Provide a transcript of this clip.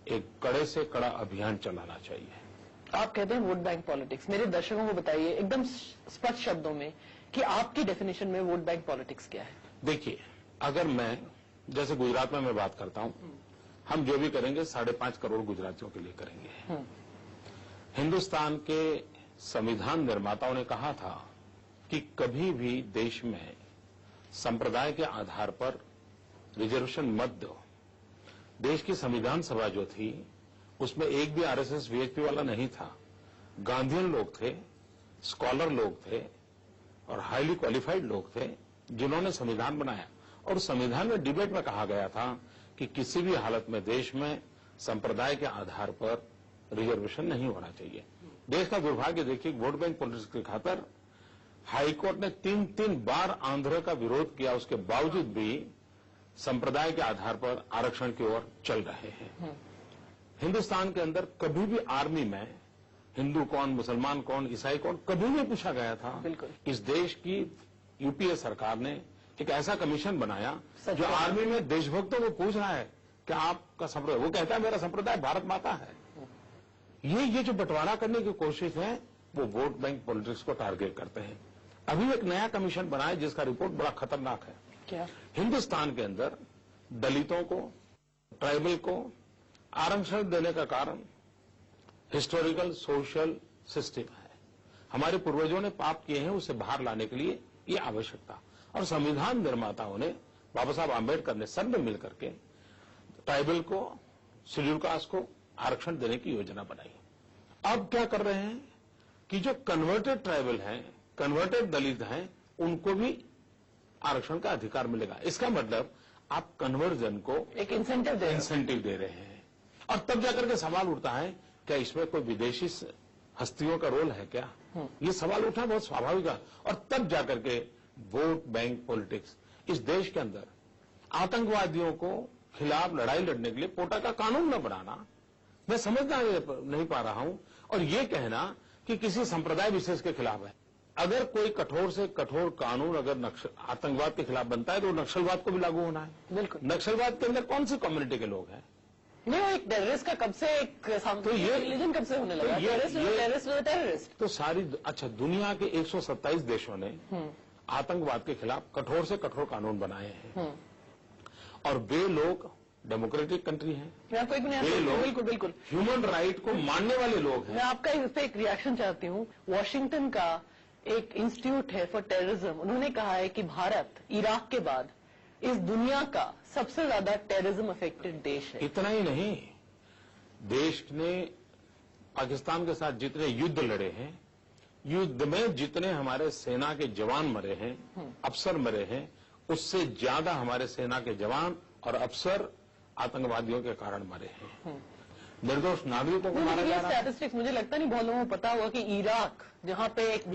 एक कड़े से कड़ा अभियान चलाना चाहिए। आप कहते हैं वोट बैंक पॉलिटिक्स, मेरे दर्शकों को बताइए एकदम स्पष्ट शब्दों में कि आपकी डेफिनेशन में वोट बैंक पॉलिटिक्स क्या है? देखिए, अगर मैं जैसे गुजरात में मैं बात करता हूं, हम जो भी करेंगे 5.5 करोड़ गुजरातियों के लिए करेंगे। हिंदुस्तान के संविधान निर्माताओं ने कहा था कि कभी भी देश में संप्रदाय के आधार पर रिजर्वेशन मत दो। देश की संविधान सभा जो थी उसमें एक भी आरएसएस वीएचपी वाला नहीं था। गांधीयन लोग थे, स्कॉलर लोग थे और हाईली क्वालिफाइड लोग थे जिन्होंने संविधान बनाया। और संविधान में डिबेट में कहा गया था कि किसी भी हालत में देश में संप्रदाय के आधार पर रिजर्वेशन नहीं होना चाहिए। देश का दुर्भाग्य देखिए, वोट बैंक पॉलिटिक्स की खातर हाईकोर्ट ने 3 बार आंध्र का विरोध किया, उसके बावजूद भी संप्रदाय के आधार पर आरक्षण की ओर चल रहे हैं। हिंदुस्तान के अंदर कभी भी आर्मी में हिंदू कौन, मुसलमान कौन, ईसाई कौन, कभी नहीं पूछा गया था। बिल्कुल। इस देश की यूपीए सरकार ने एक ऐसा कमीशन बनाया जो आर्मी में देशभक्तों को पूछ रहा है कि आपका संप्रदाय, वो कहता है मेरा संप्रदाय भारत माता है। ये जो बंटवारा करने की कोशिश है वो वोट बैंक पॉलिटिक्स को टारगेट करते हैं। अभी एक नया कमीशन बना है जिसका रिपोर्ट बड़ा खतरनाक है। क्या? हिंदुस्तान के अंदर दलितों को, ट्राइबल को आरक्षण देने का कारण हिस्टोरिकल सोशल सिस्टम है। हमारे पूर्वजों ने पाप किए हैं, उसे बाहर लाने के लिए ये आवश्यकता, और संविधान निर्माताओं ने, बाबा साहब आंबेडकर ने सब में मिलकर के ट्राइबल को, शेड्यूल कास्ट को आरक्षण देने की योजना बनाई। अब क्या कर रहे हैं कि जो कन्वर्टेड ट्राइबल हैं, कन्वर्टेड दलित हैं, उनको भी आरक्षण का अधिकार मिलेगा। इसका मतलब आप कन्वर्जन को एक इंसेंटिव दे रहे हैं। और तब जाकर के सवाल उठता है क्या इसमें कोई विदेशी हस्तियों का रोल है क्या? ये सवाल उठा बहुत स्वाभाविक है। और तब जाकर के वोट बैंक पॉलिटिक्स, इस देश के अंदर आतंकवादियों को खिलाफ लड़ाई लड़ने के लिए पोटा का कानून न बनाना, मैं समझना नहीं पा रहा हूं। और ये कहना कि किसी संप्रदाय विशेष के खिलाफ है। अगर कोई कठोर से कठोर कानून अगर आतंकवाद के खिलाफ बनता है तो नक्सलवाद को भी लागू होना है। बिल्कुल। नक्सलवाद के अंदर कौन सी कम्युनिटी के लोग हैं? नहीं, वो एक टेररिस्ट का कब से एक तो ये रिलीजन कब से होने लगा? टेररिस्ट तो सारी अच्छा दुनिया के 127 देशों ने आतंकवाद के खिलाफ कठोर से कठोर कानून बनाए हैं। और वे लोग डेमोक्रेटिक कंट्री हैं। वे लोग बिल्कुल ह्यूमन राइट को मानने वाले लोग हैं। मैं आपका इस पे एक रिएक्शन चाहती हूँ। वॉशिंगटन का एक इंस्टीट्यूट है फॉर टेररिज्म, उन्होंने कहा है कि भारत इराक के बाद इस दुनिया का सबसे ज्यादा टेररिज्म अफेक्टेड देश है। इतना ही नहीं, देश ने पाकिस्तान के साथ जितने युद्ध लड़े हैं, युद्ध में जितने हमारे सेना के जवान मरे हैं, अफसर मरे हैं, उससे ज्यादा हमारे सेना के जवान और अफसर आतंकवादियों के कारण मरे हैं। निर्दोष नागरिकों को मारा जा रहा है। स्टैटिस्टिक्स मुझे लगता नहीं बहुत लोगों को पता हुआ कि इराक, जहां पे एक